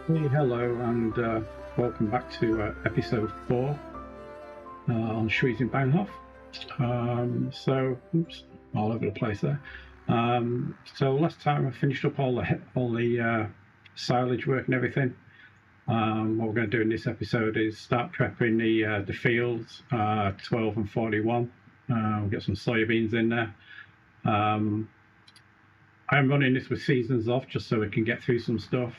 Hey, hello, and welcome back to episode 4 on Schwesing Bahnhof. Oops, all over the place there. So last time I finished up all the silage work and everything. What we're going to do in this episode is start prepping the fields 12 and 41. We'll get some soybeans in there. I'm running this with seasons off just so we can get through some stuff.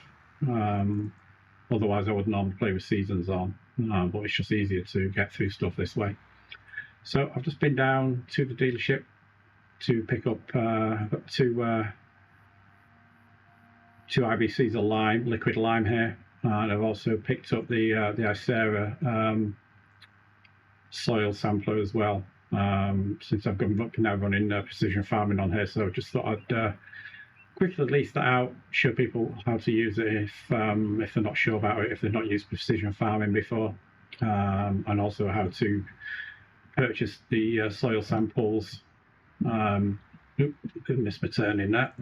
Otherwise I would normally play with seasons on, but it's just easier to get through stuff this way. So I've just been down to the dealership to pick up two IBCs of lime, liquid lime here, and I've also picked up the Icera soil sampler as well, since I've been now running precision farming on here. So I just thought I'd quickly lease that out, show people how to use it if they're not sure about it, if they've not used precision farming before, and also how to purchase the soil samples. Missed my turn in that.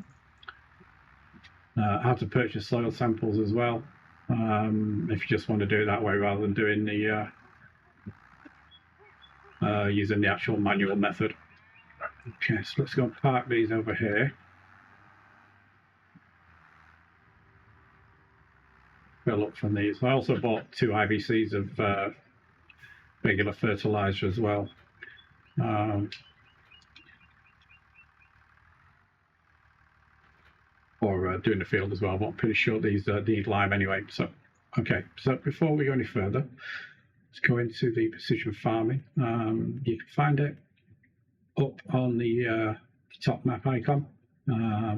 How to purchase soil samples as well, if you just want to do it that way rather than doing the using the actual manual method. Okay, so let's go and park these over here. Fill up from these. I also bought 2 IBCs of regular fertilizer as well. For doing the field as well, but I'm pretty sure these need lime anyway. So, okay, so before we go any further, let's go into the precision farming. You can find it up on the top map icon.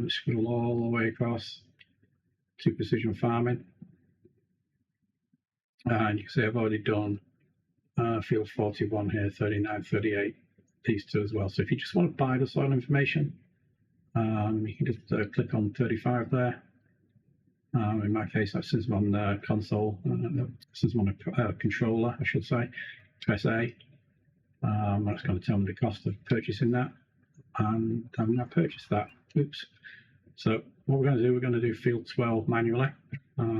Scroll all the way across to precision farming. And you can see I've already done field 41 here, 39, 38, these 2 as well. So if you just want to buy the soil information, you can just click on 35 there. In my case, that says on the console, this is on a controller, I should say. Press A. That's going to tell me the cost of purchasing that, and I'm going to purchase that. Oops. So what we're going to do, we're going to do field 12 manually.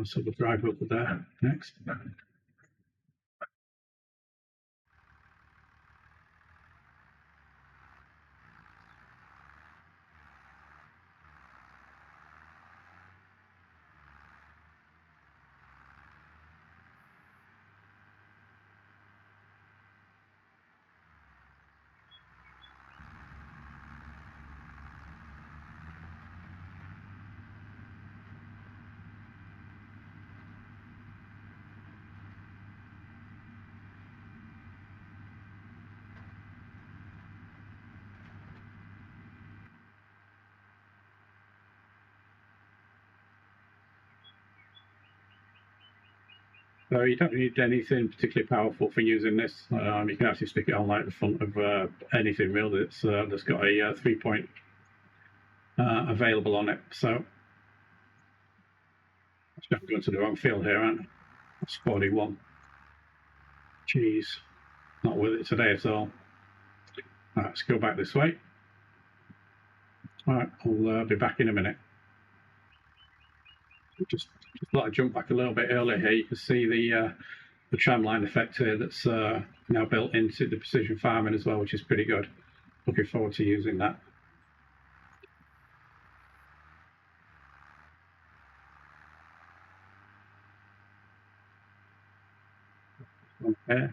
So we'll drive up to there next. So you don't need anything particularly powerful for using this. You can actually stick it on like the front of anything really that's got a 3-point available on it. So I'm going to the wrong field here, aren't I? That's 41. Jeez, not with it today at all. Right, let's go back this way. All right, I'll be back in a minute. Just let I jump back a little bit earlier here. You can see the tramline effect here that's now built into the precision farming as well, which is pretty good. Looking forward to using that. Okay.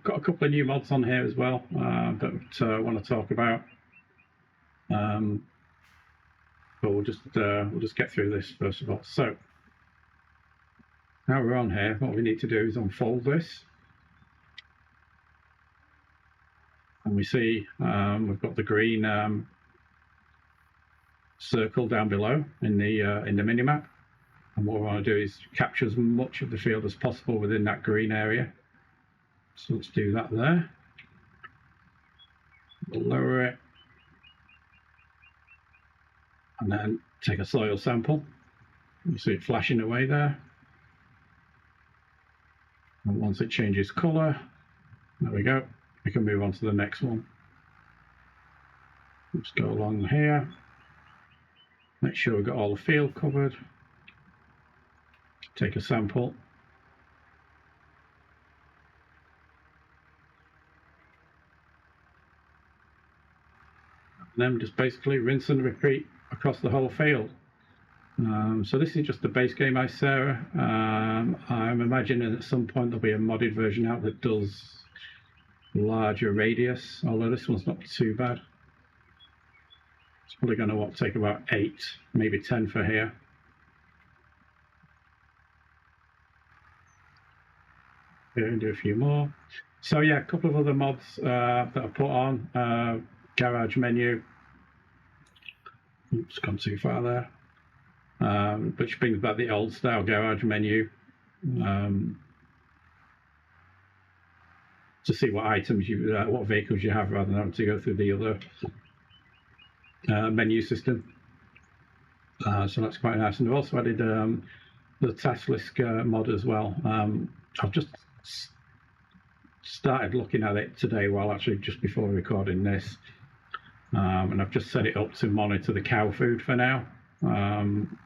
Got a couple of new mods on here as well that I want to talk about. But we'll just get through this first of all. So now we're on here, what we need to do is unfold this, and we see we've got the green circle down below in the mini map, and what we want to do is capture as much of the field as possible within that green area. So let's do that there. We'll lower it, and then take a soil sample. You see it flashing away there. And once it changes colour, there we go, we can move on to the next one. Let's go along here, make sure we've got all the field covered. take a sample. And then just basically rinse and repeat across the whole field. So this is just the base game I Sarah. I'm imagining at some point there'll be a modded version out that does larger radius, although this one's not too bad. It's probably going to take about 8, maybe 10 for here. Here, and do a few more. So yeah, a couple of other mods that I put on. Garage menu. Oops, gone too far there. Which brings back the old style garage menu to see what items you, what vehicles you have, rather than having to go through the other menu system. So that's quite nice. And I've also added the task list mod as well. I've just started looking at it today, while actually just before recording this, and I've just set it up to monitor the cow food for now. When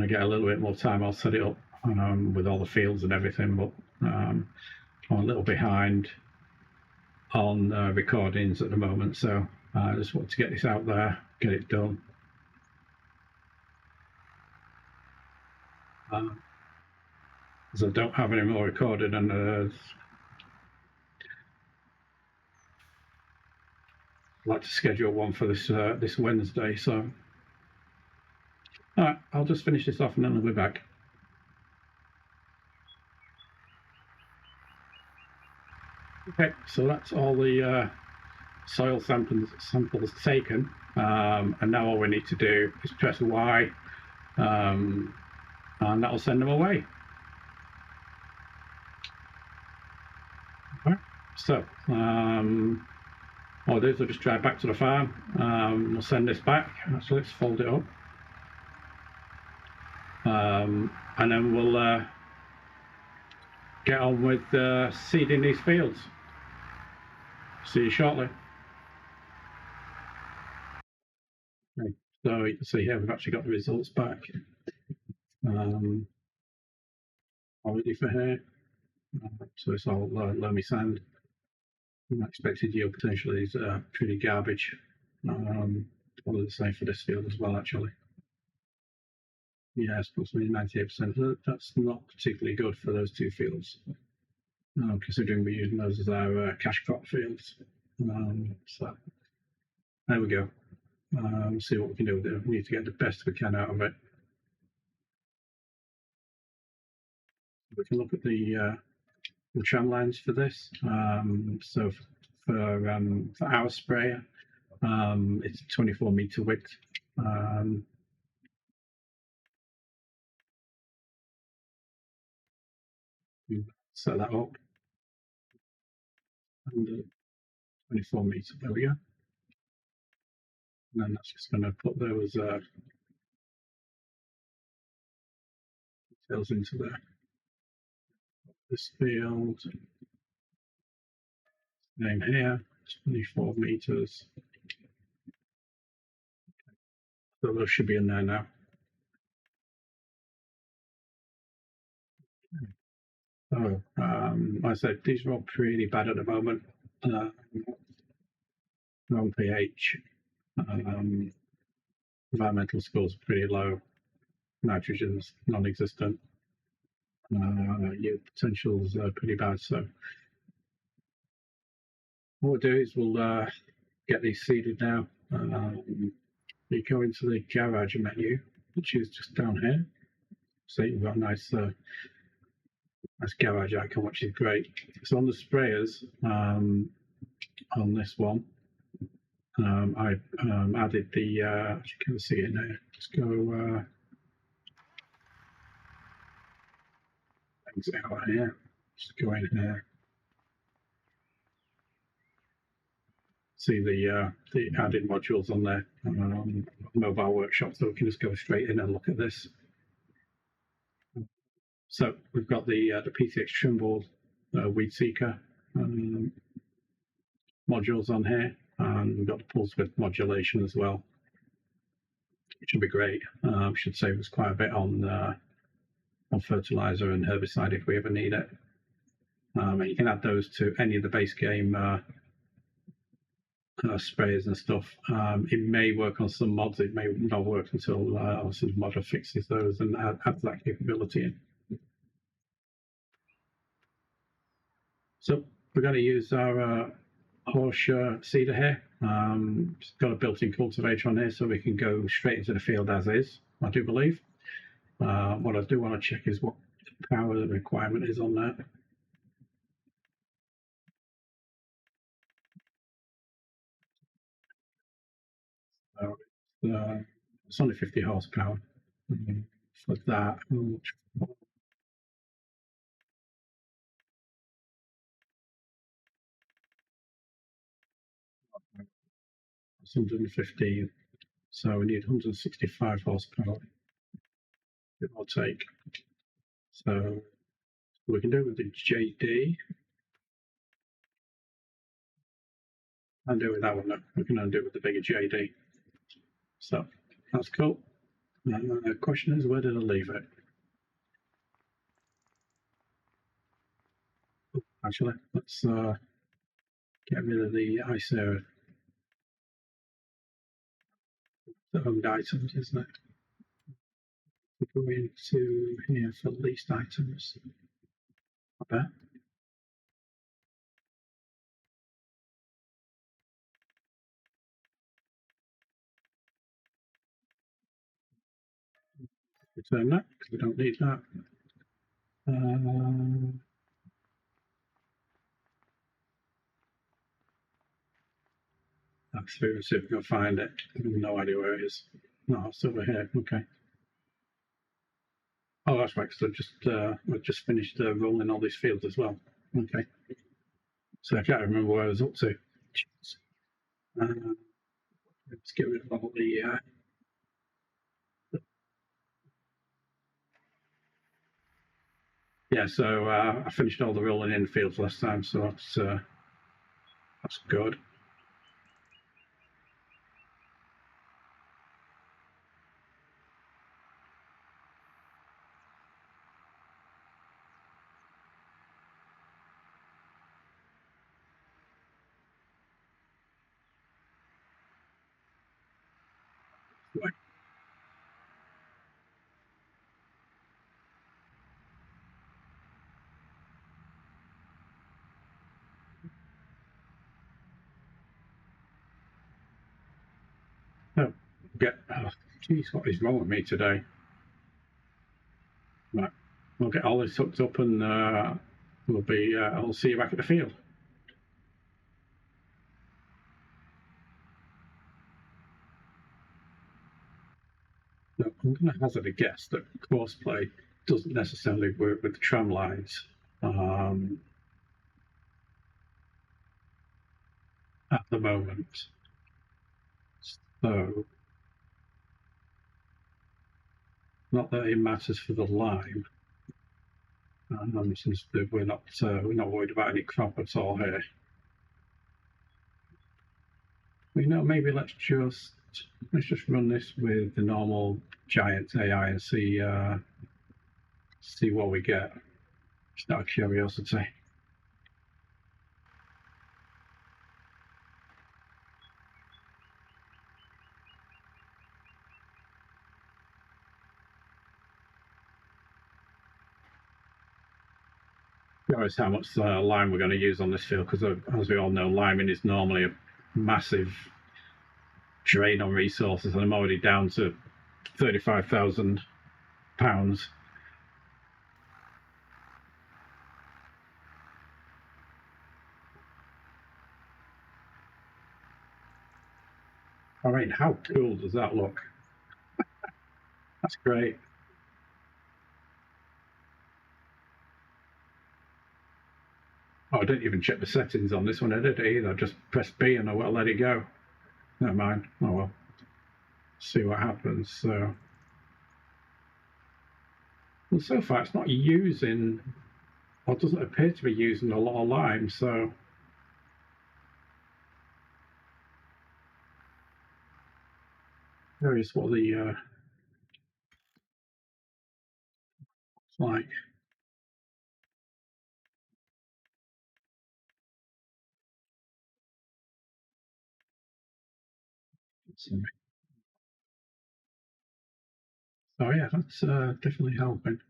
I get a little bit more time, I'll set it up with all the fields and everything, but I'm a little behind on recordings at the moment, so I just want to get this out there, get it done. As I don't have any more recorded, and I'd like to schedule one for this this Wednesday, so all right, I'll just finish this off and then I'll be back. Okay, so that's all the soil samples taken, and now all we need to do is press Y, and that'll send them away. Okay. So what I'll do is I'll just drive back to the farm. We'll send this back. Actually, let's fold it up. And then we'll get on with seeding these fields. See you shortly. Okay, so you can see here we've actually got the results back already for here. So it's all loamy sand. Unexpected yield potentially is pretty garbage. Probably the same for this field as well, actually. Yeah, it's approximately 98%. That's not particularly good for those two fields, considering we're using those as our cash crop fields. So there we go. See what we can do with it. We need to get the best we can out of it. We can look at the tram lines for this. So for our sprayer, it's 24-meter width. Set that up, and 24 meters. There we go. And then that's just going to put those details into there. This field, name here, 24 meters. So those should be in there now. So, like I said, these are all pretty bad at the moment. Wrong pH. Environmental scores are pretty low. Nitrogen's non-existent. Yield potentials are pretty bad. So what we'll do is we'll get these seeded now. You go into the garage menu, which is just down here. See, we've got a nice garage icon, which is great. So on the sprayers, on this one, I added the, you can see it now. Let's go exit out here. Just go in here. See the added modules on there, mobile workshop, so we can just go straight in and look at this. So we've got the PTX Trimboard weed seeker modules on here, and we've got the pulse width modulation as well. which would be great. Should save us quite a bit on fertilizer and herbicide if we ever need it. And you can add those to any of the base game sprayers and stuff. It may work on some mods. It may not work until obviously the modder fixes those and adds that capability in. So we're going to use our horse seeder here. It's got a built-in cultivator on here, so we can go straight into the field as is, I do believe. What I do want to check is what the power requirement is on that. So it's only 50 horsepower. For that, it's 115, so we need 165 horsepower, give or take. So we can do it with the JD. I'll do it with that one, though. We can undo it with the bigger JD. So that's cool. The question is, where did I leave it? Actually, let's get rid of the ice area. The owned items, isn't it? We go into here for leased items. I bet. Return that because we don't need that. That's through, see if we can find it. I have no idea where it is. No, it's over here. Okay. Oh, that's right. So we've just finished rolling all these fields as well. Okay. So I can't remember where I was up to. Let's get rid of all the. Yeah, so I finished all the rolling in fields last time, so that's good. Right. Oh, geez, what is wrong with me today? Right, we'll get all this hooked up and I'll see you back at the field. So I'm going to hazard a guess that courseplay doesn't necessarily work with the tram lines at the moment. So, not that it matters for the lime, since we're not worried about any crop at all here. You know, maybe let's just run this with the normal giant AI and see what we get. Just out of curiosity. Curious how much lime we're going to use on this field, because as we all know, liming is normally a massive drain on resources, and I'm already down to £35,000. I mean, how cool does that look? That's great. Oh, I didn't even check the settings on this one, did I either? I just press B and I will let it go. Never mind. Oh well. See what happens. So, well, so far it's not using, or doesn't appear to be using a lot of lime. So, yeah, curious what the it's like. Oh yeah, that's definitely helping.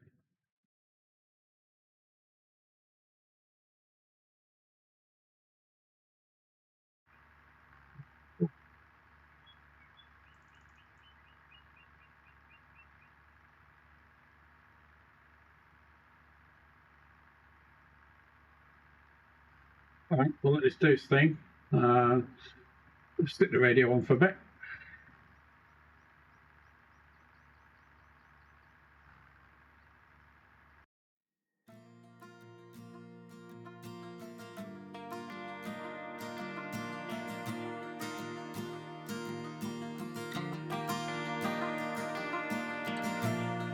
All right, we'll let this do its thing. Stick the radio on for a bit.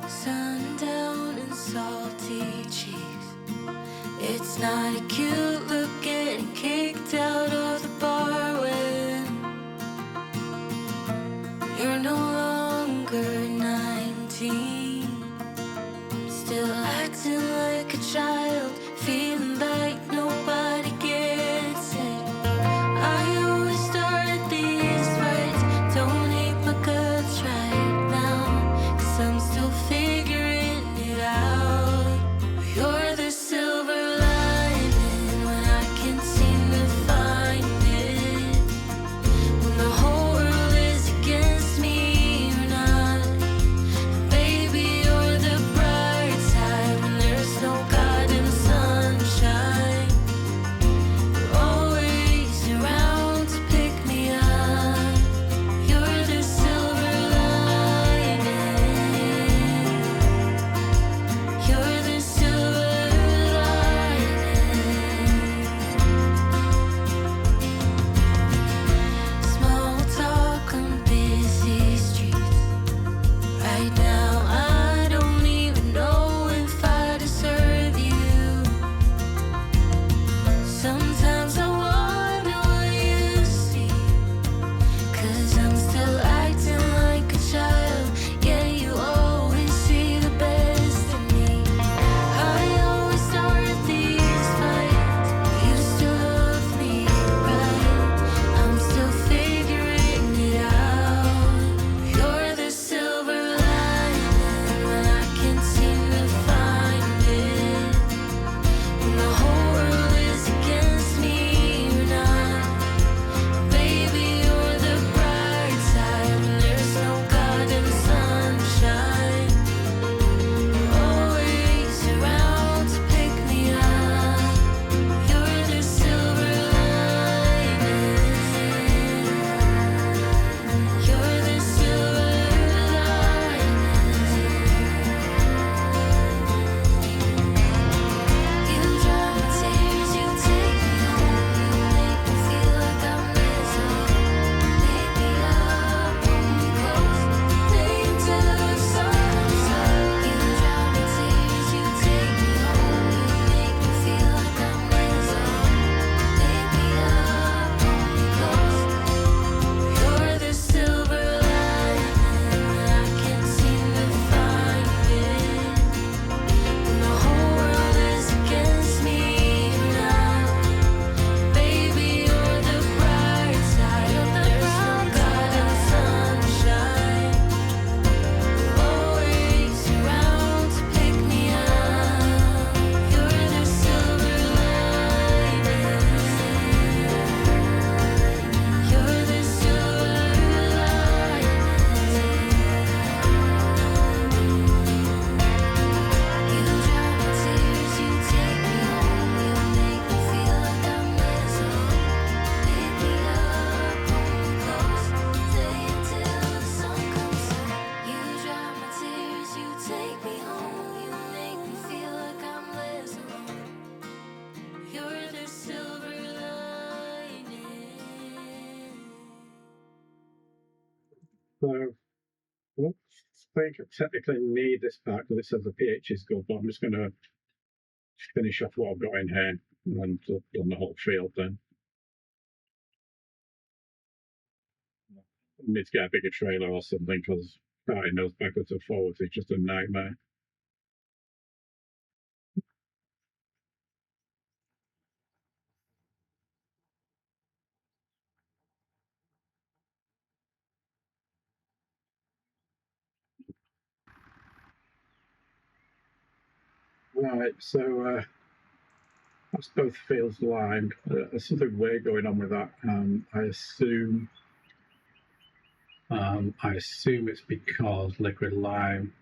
Sundown and salty cheese. It's not a cute look getting kicked out of the bar when you're no longer 19. Still acting like a child, feeling like nobody gets it. I always start these fights, don't hate my guts right now, 'cause I'm still figuring it out. You're the silver lining when I can't seem to find it. When the whole world is against me, you're not. And baby, you're the bright side when there's no goddamn sunshine. You're always around to pick me up. You're the silver lining. You're the silver lining. Small talk on busy streets. Right now, I don't even know if I deserve you. Sometimes I wonder what you see, 'cause I'm still acting like a child. Yeah, you always see the best in me. I always start these fights. You still love me, right? I'm still figuring it out. You're the silver lining when I can't seem to find it. When the whole world is against me, you're not. Baby, you're the bright side when there's no goddamn sunshine. You're always around to pick me up. You're the silver lining. You're the silver lining. You dry my tears, you take me home, you make me feel like I'm missing. Pick me up, hold me close, stay until the sun comes up. You dry my tears, you take me home, you make me feel like I'm missing. Pick me up, hold me close. You're the silver lining when I can't seem to find it. When the whole world is against me, you're not. Baby, you're the bright side. There's no goddamn sunshine. You're always around to pick me up. You're the silver lining. You're the silver lining. You dry my tears, you take me home, you make me feel like I'm missing. Pick me up, hold me close, stay until the sun comes up. You dry my tears, you take me home, you make me feel like I'm missing. You're the silver lining. So I don't think I technically need this part because it says the pH is good, but I'm just going to finish off what I've got in here and then done the whole field then. Need to get a bigger trailer or something because starting those backwards and forwards is just a nightmare. Right, so that's both fields lined. There's something weird going on with that. I assume it's because liquid lime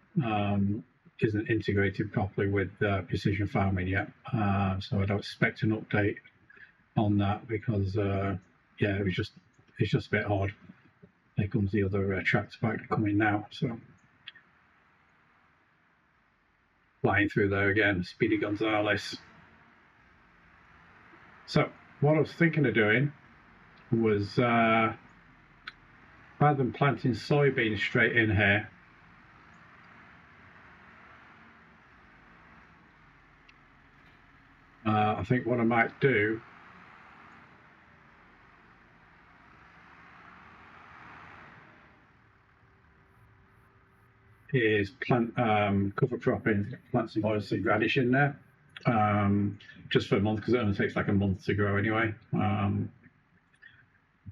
isn't integrated properly with precision farming yet. So I don't expect an update on that because yeah, it's just a bit odd. There comes the other tractor bike coming now, so flying through there again, Speedy Gonzales. So what I was thinking of doing was rather than planting soybeans straight in here, I think what I might do is plant cover cropping, plant some oilseed radish in there, just for a month because it only takes like a month to grow anyway.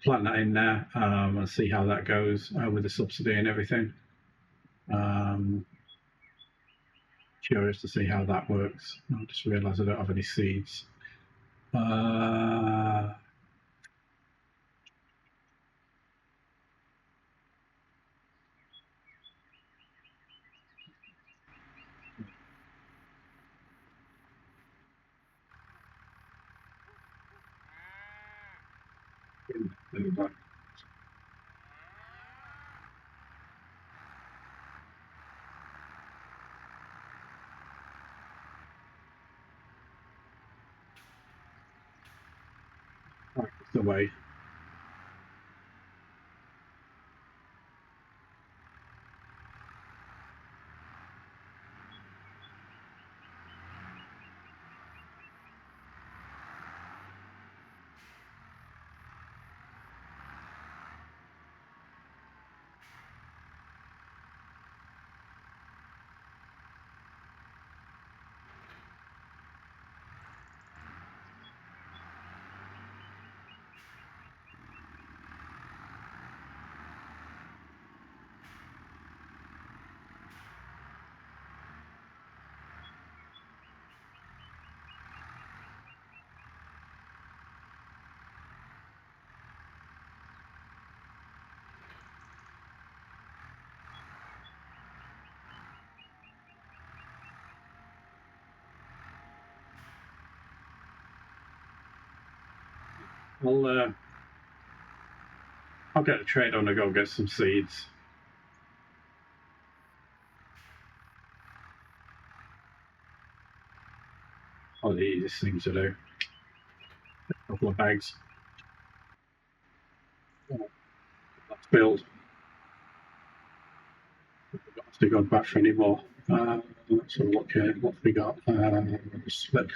Plant that in there and see how that goes with the subsidy and everything. Curious to see how that works. I just realised I don't have any seeds. The way. I'll get the trade on to go get some seeds. Oh, the easiest thing to do. A couple of bags. Let's build. Let's go back for any more. Let's have a look here. What have we got? Spec.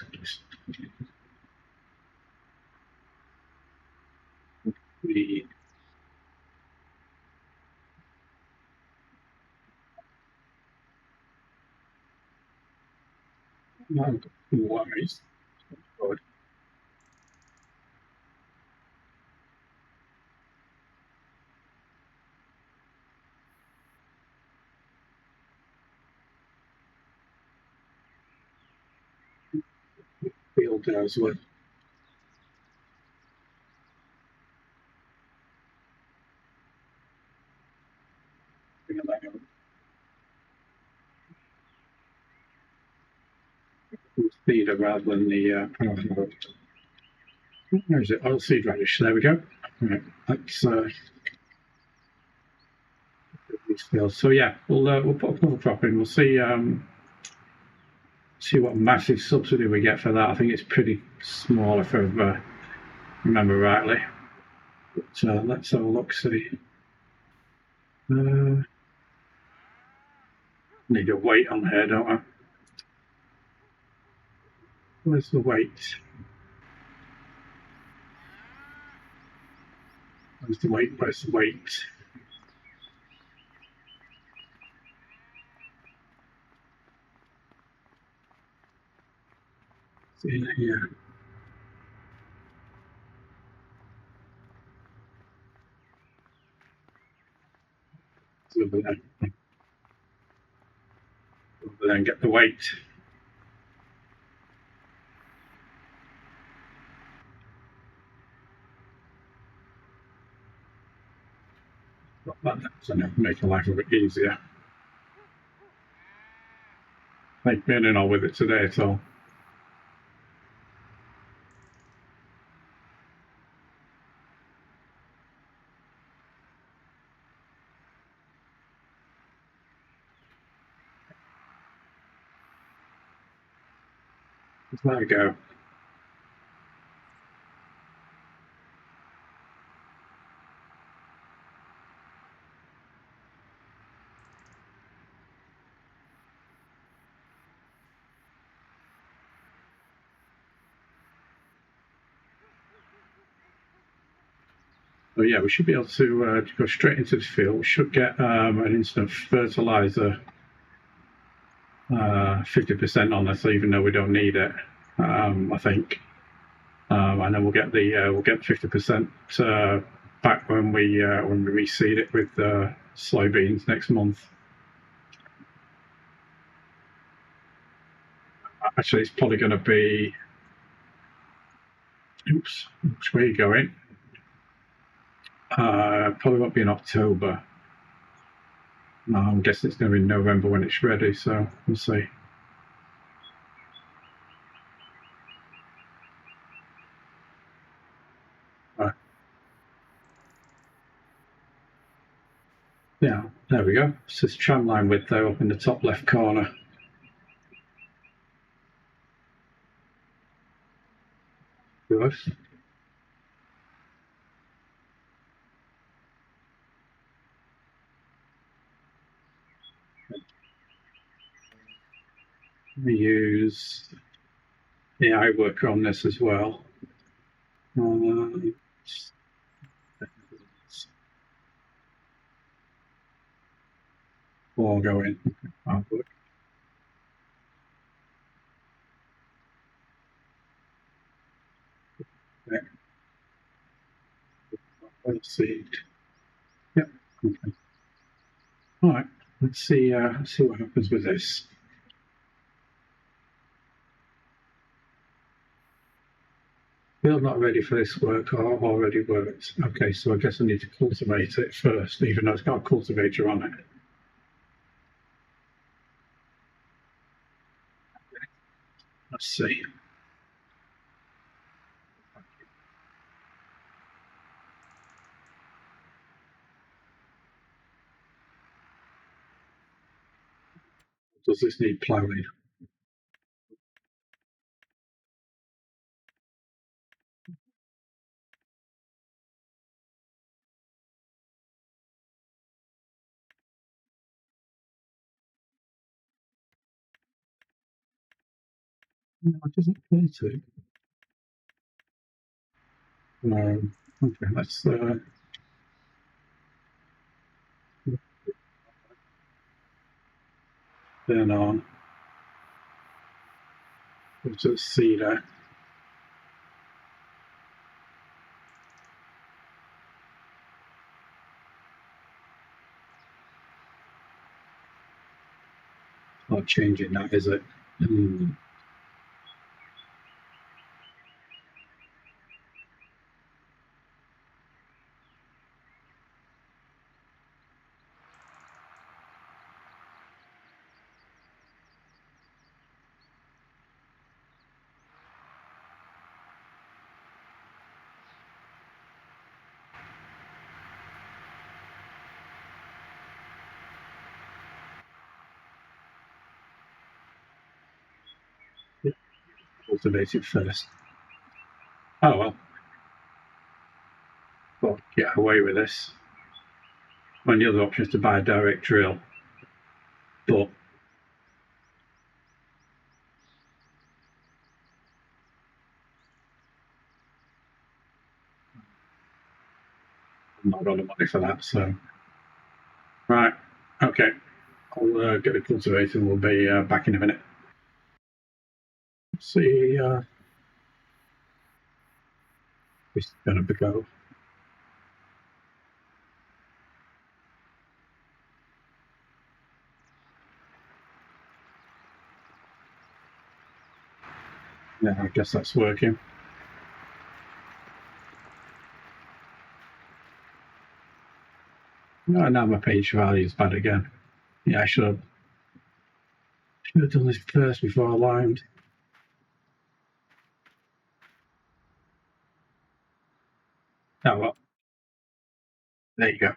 The wise. Good. Field there as well. Feeder rather than the where is it? Oilseed radish. There we go. Right, that's so yeah, we'll put a cover crop in. We'll see see what massive subsidy we get for that. I think it's pretty small if I remember rightly. But let's have a look. See. Need a weight on here, don't I? Where's the weight? Where's the weight? Where's the weight? in here. Over there. Over there and get the weight. So make your life a bit easier. Like being in all with it today at all. There we go. So yeah, we should be able to go straight into the field. We should get an instant fertilizer 50% on this, even though we don't need it. I think, and then we'll get 50% back when we reseed it with soybeans next month. Actually, it's probably going to be. Oops, which way are you going? Probably won't be in October. No, I'm guessing it's going to be in November when it's ready, so we'll see. Yeah, there we go. It's this tram line width there up in the top left corner. Good. We use AI worker on this as well. Or go in. Let's see. Yep. Okay. All right. Let's see what happens with this. Field not ready for this work or already worked. Okay, so I guess I need to cultivate it first, even though it's got a cultivator on it. Let's see. Does this need ploughing? No, it doesn't appear to. Okay, let's turn on. We'll just see that. Not changing that, is it? Cultivate it first. Oh well. Well, get away with this. One of the other option is to buy a direct drill, but I'm not on the money for that. So, right, okay. I'll get the cultivator and we'll be back in a minute. See, it's gonna go. Yeah, I guess that's working. No, now my page value is bad again. Yeah, I should have done this first before I limed. Oh well. There you go.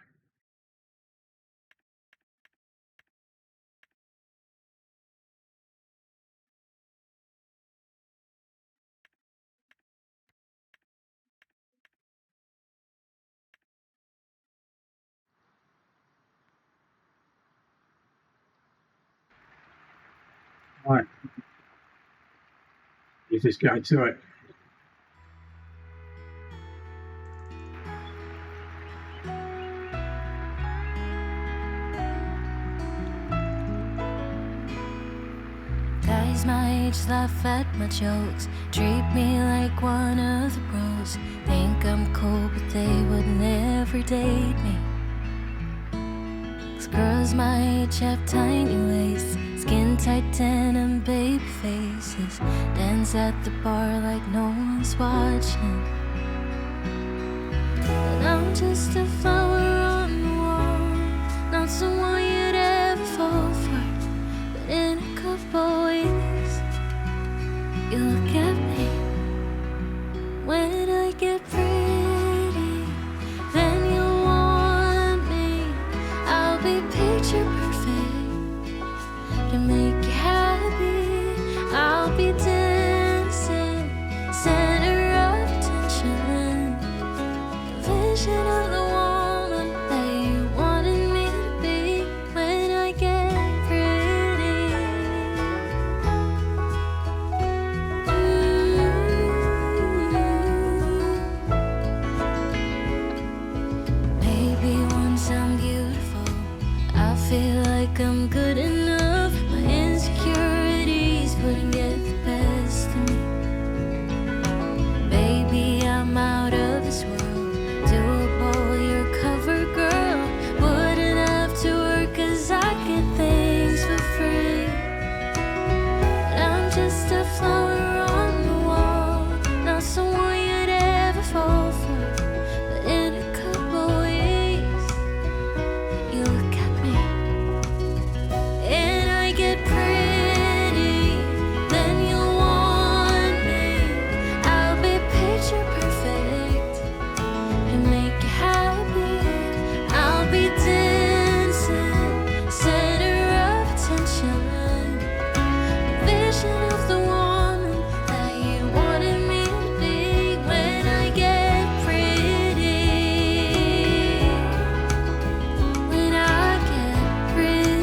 Right. Use this guy to it. Guys my age laugh at my jokes, treat me like one of the bros. Think I'm cool, but they would never date me. 'Cause girls my age have tiny waists, skin tight tan and baby faces, dance at the bar like no one's watching. But I'm just a flower on the wall, not someone you'd ever fall for. But in a couple weeks, you look at me. When I get pretty, then you'll want me. I'll be picture perfect to make you happy. I'll be dancing, center of attention, the vision of the woman that you wanted me to be. When I get pretty, maybe once I'm beautiful, I feel like I'm good enough. My insecurities wouldn't get the best of me. Baby, I'm out of this world, doable, your cover girl. Wouldn't have to work 'cause I get things for free. But I'm just a flower on the wall, not someone you'd ever fall for. But in a couple weeks, you look at me and I get pretty, then you'll want me. I'll be picture perfect and make you happy. I'll be dancing, center of attention, vision of the woman that you wanted me to be. When I get pretty, when I get pretty.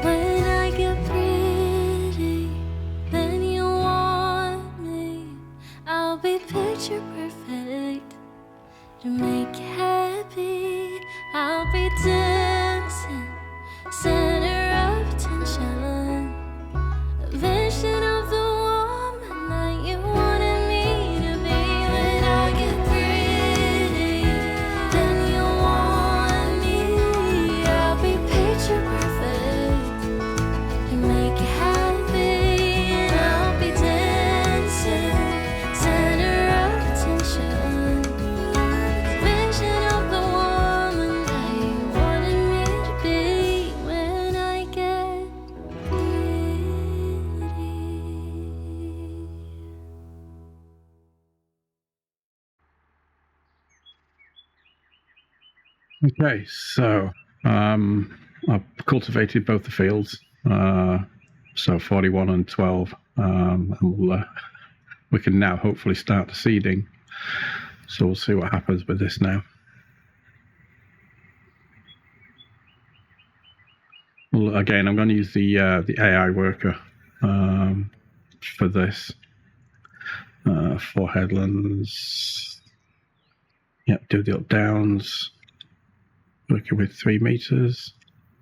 When I get pretty, then you want me. I'll be picture perfect to make you happy. I'll be dancing, center of attention, a vision of the woman that you wanted me to be. When I get pretty, then you want me. I'll be picture perfect to make you happy. And I'll be dancing, center of attention, vision of the woman that you wanted me to be. When I get pretty. Okay, so I've cultivated both the fields, so 41 and 12, and we can now hopefully start the seeding. So we'll see what happens with this now. Well, again, I'm going to use the AI worker for this. 4 headlands. Yep, do the up downs. Working with 3 meters.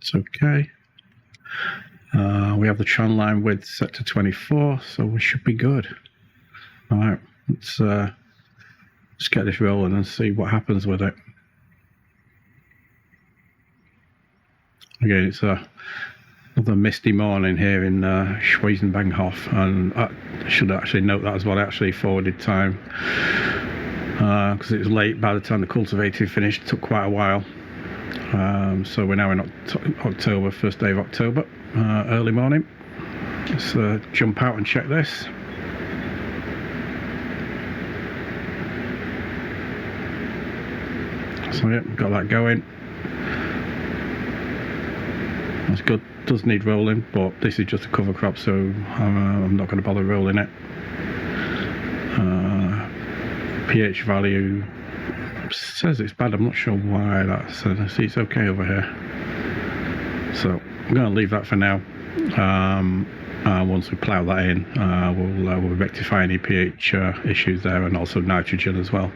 It's okay. We have the tran line width set to 24, so we should be good. All right, let's get this rolling and see what happens with it. Again, it's another misty morning here in Schwesing Bahnhof, and I should actually note that as well. I actually forwarded time because it was late by the time the cultivating finished. It took quite a while. So we're now in October, first day of October, early morning. Let's jump out and check this. So yeah, got that going. That's good. Does need rolling, but this is just a cover crop, so I'm not going to bother rolling it. pH value says it's bad. I'm not sure why that says. I see it's okay over here. So I'm going to leave that for now. Once we plough that in, we'll rectify any pH issues there, and also nitrogen as well.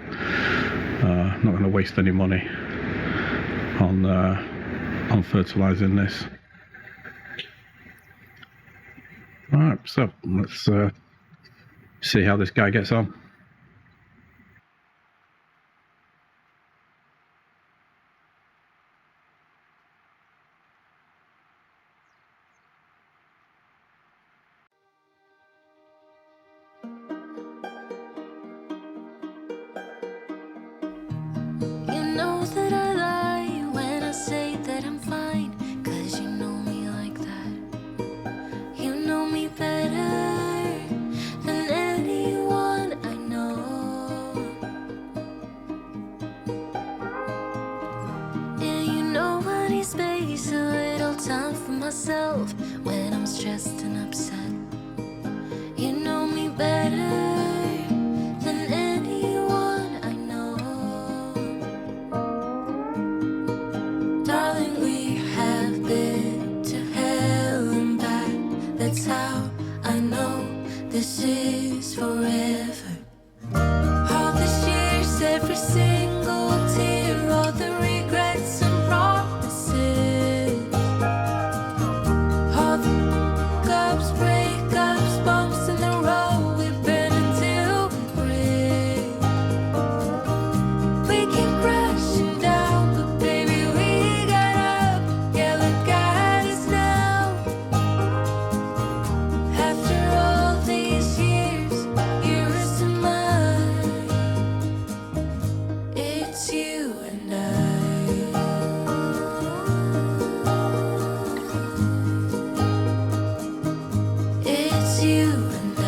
Not going to waste any money on fertilizing this. All right, so let's see how this guy gets on. You know that I lie when I say that I'm fine, 'cause you know me like that. You know me better than anyone I know. Yeah, you know I need space, a little time for myself when I'm stressed and upset. You know me better than anyone I know. Darling, we have been to hell and back. That's how I know this is forever. All these years, every single tear, all the regrets and promises, all the cups, breakups, bumps in the road, we've been until we break. We keep crashing down, but baby, we got up. Yeah, look at us now. After all these years, yours and mine, it's you and I. It's you and I.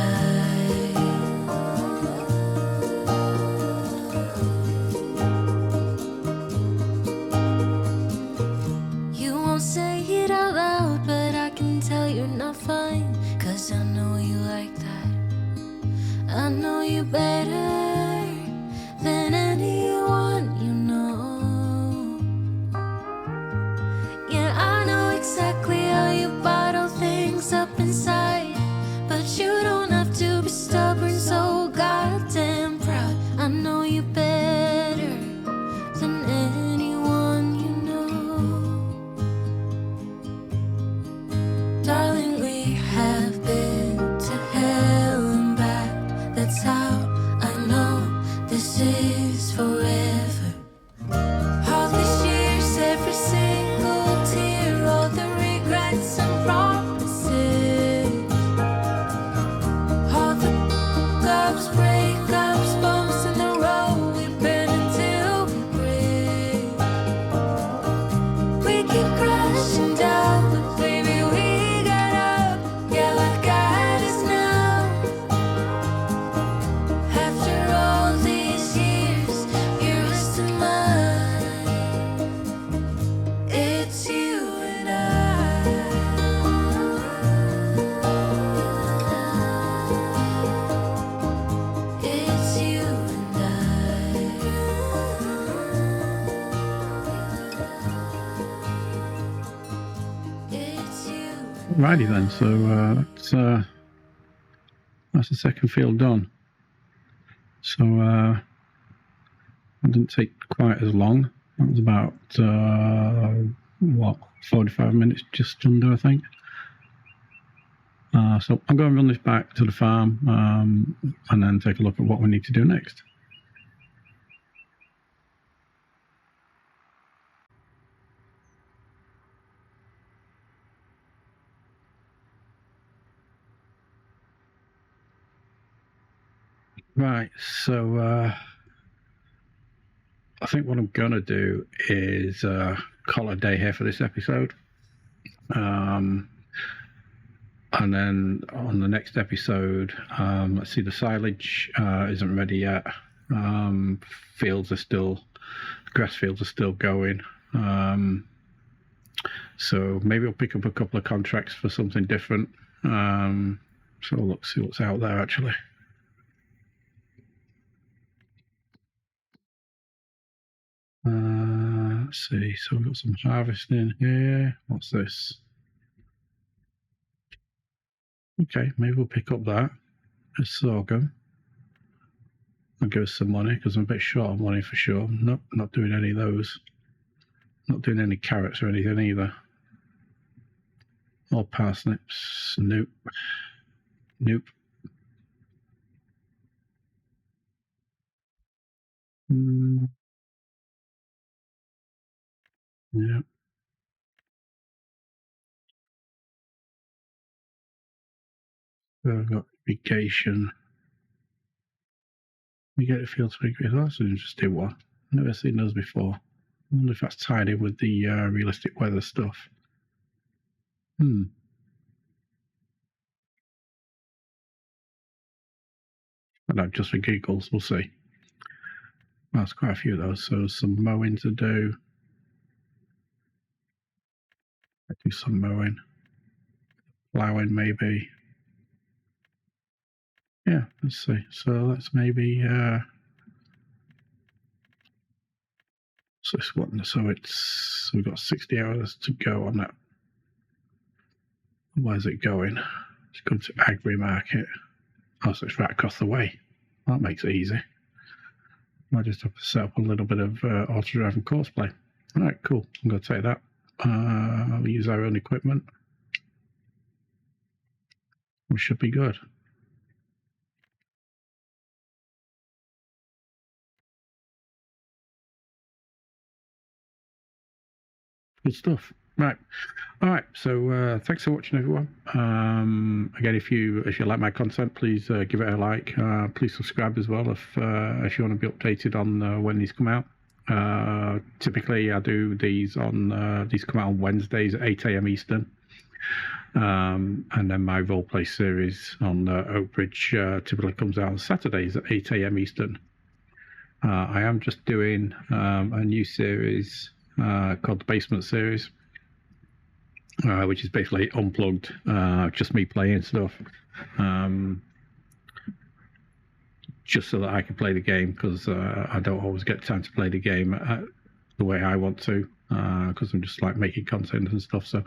You won't say it out loud, but I can tell you're not fine, 'cause I know you like that. I know you better than anyone you know. Yeah, I know exactly how you bottle things up inside, but you don't have to be stubborn, so goddamn proud. I know you better than anyone you know. Darling, we have been to hell and back. That's how I know this is forever. All these years, every single tear, all the regrets and promises, all the cups, breakups, bumps in the road, we've been until we break. We keep crashing down, but baby, we got up. Yeah, look at us now. After all these years, yours to mine, it's you and I. It's you and I. It's you and Righty then, so that's the second field done. So it didn't take quite as long. That was about, 45 minutes, just under, I think. So I'm going to run this back to the farm and then take a look at what we need to do next. Right, so I think what I'm going to do is call it a day here for this episode. And then on the next episode, let's see, the silage isn't ready yet. Fields are still, grass fields are still going. So maybe I'll pick up a couple of contracts for something different. So let's see what's out there actually. Let's see, so we've got some harvesting here. What's this? Okay, maybe we'll pick up that. A sorghum. I'll give us some money because I'm a bit short of money for sure. Nope, not doing any of those. Not doing any carrots or anything either. Or parsnips. Nope. Nope. Yeah. So I've got irrigation. We get a field to irrigate. That's an interesting one. Never seen those before. I wonder if that's tied in with the realistic weather stuff. I don't know, just for giggles, we'll see. Well, that's quite a few of those. So some mowing to do. I do some mowing. Plowing maybe. Yeah, let's see. So let's maybe so this one. So we've got 60 hours to go on that. Where's it going? It's going to Agri Market. Oh, so it's right across the way. That makes it easy. I just have to set up a little bit of auto driving course play. All right, cool. I'm going to take that. I'll use our own equipment. We should be good. Good stuff. Right. All right. So thanks for watching, everyone. Again, if you like my content, please give it a like. Please subscribe as well if you want to be updated on when these come out. Typically, I do these on these come out on Wednesdays at 8 a.m. Eastern. And then my roleplay series on Oak Bridge typically comes out on Saturdays at 8 a.m. Eastern. I am just doing a new series called the Basement Series, which is basically unplugged, just me playing stuff, just so that I can play the game, because I don't always get time to play the game the way I want to, because I'm just like making content and stuff. So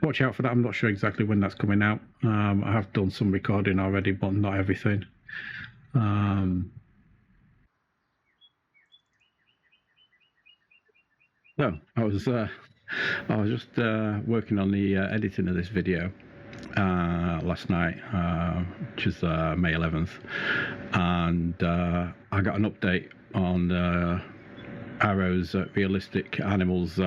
watch out for that. I'm not sure exactly when that's coming out. I have done some recording already, but not everything. So I was just working on the editing of this video last night, which is May 11th, and I got an update on Arrow's realistic animals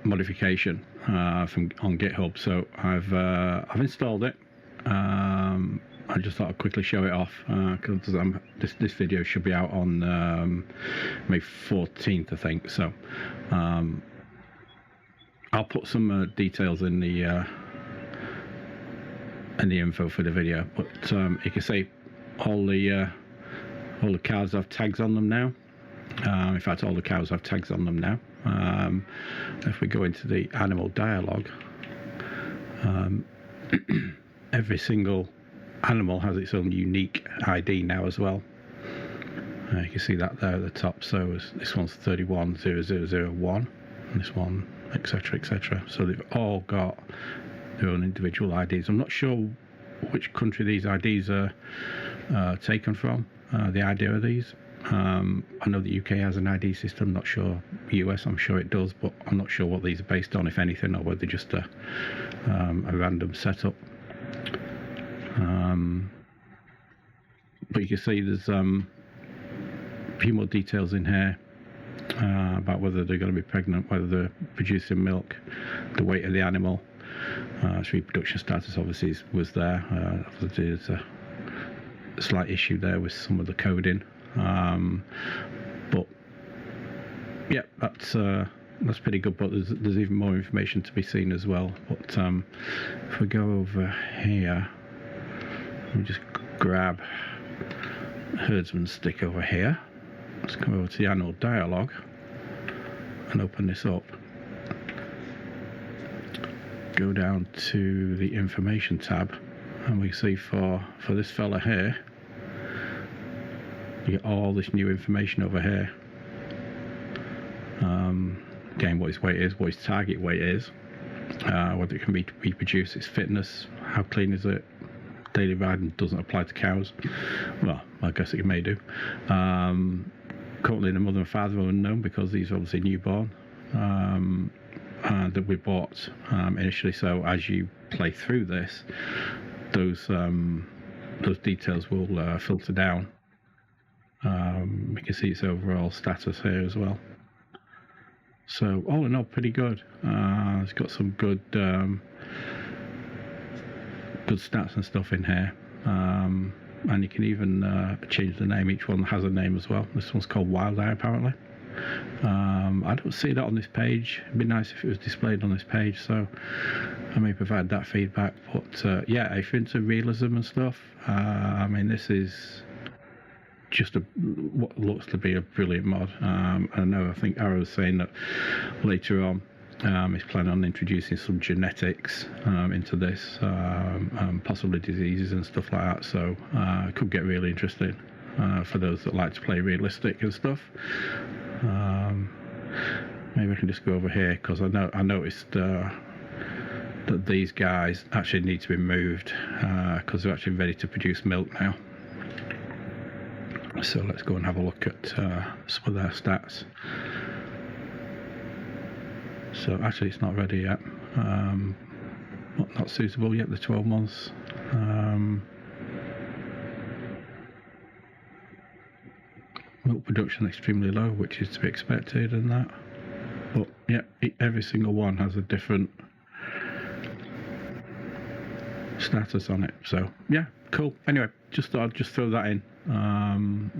modification on GitHub. So I've installed it. I just thought I'd quickly show it off because this video should be out on May 14th, I think. So I'll put some details in the info for the video. But you can see all the cows have tags on them now. In fact, all the cows have tags on them now. If we go into the animal dialogue, every single animal has its own unique ID now as well. You can see that there at the top. So this one's 31001, and this one, etc., etc. So they've all got their own individual IDs. I'm not sure which country these IDs are taken from. the idea of these. I know the UK has an ID system, not sure US, I'm sure it does, but I'm not sure what these are based on, if anything, or whether they're just a random setup. But you can see there's a few more details in here about whether they're going to be pregnant, whether they're producing milk, the weight of the animal. Its reproduction status obviously was there. Obviously there's a slight issue there with some of the coding, but yeah, that's pretty good. But there's even more information to be seen as well. But if we go over here, let me just grab herdsman stick over here. Let's come over to the animal dialogue and open this up. Go down to the information tab, and we see for this fella here, you get all this new information over here. Again, what his weight is, what his target weight is, whether it can be reproduced, its fitness, how clean is it. Daily riding doesn't apply to cows. Well, I guess it may do. Currently the mother and father are unknown because these are obviously newborn. That we bought initially. So as you play through this, those details will filter down. You can see its overall status here as well. So all in all, pretty good. It's got some good stats and stuff in here. And you can even change the name. Each one has a name as well. This one's called Wild Eye apparently. I don't see that on this page. It'd be nice if it was displayed on this page, so I may provide that feedback. But yeah, if you're into realism and stuff, I mean, this is just what looks to be a brilliant mod. I think Arrow was saying that later on he's planning on introducing some genetics into this, possibly diseases and stuff like that, so it could get really interesting for those that like to play realistic and stuff. Maybe I can just go over here, because I noticed that these guys actually need to be moved because they're actually ready to produce milk now. So let's go and have a look at some of their stats. So actually it's not ready yet, not suitable yet, the 12 months. Milk production extremely low, which is to be expected and that. But yeah, every single one has a different status on it. So yeah, cool. Anyway, just thought I'd just throw that in.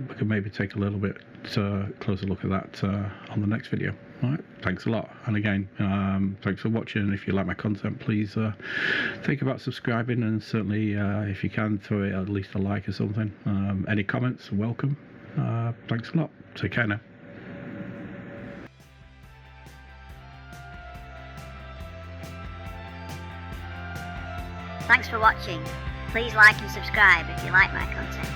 We could maybe take a little bit closer look at that on the next video. All right, thanks a lot. And again, thanks for watching. If you like my content, please think about subscribing, and certainly if you can, throw it at least a like or something. Any comments, welcome. Thanks a lot. Take care now. Thanks for watching. Please like and subscribe if you like my content.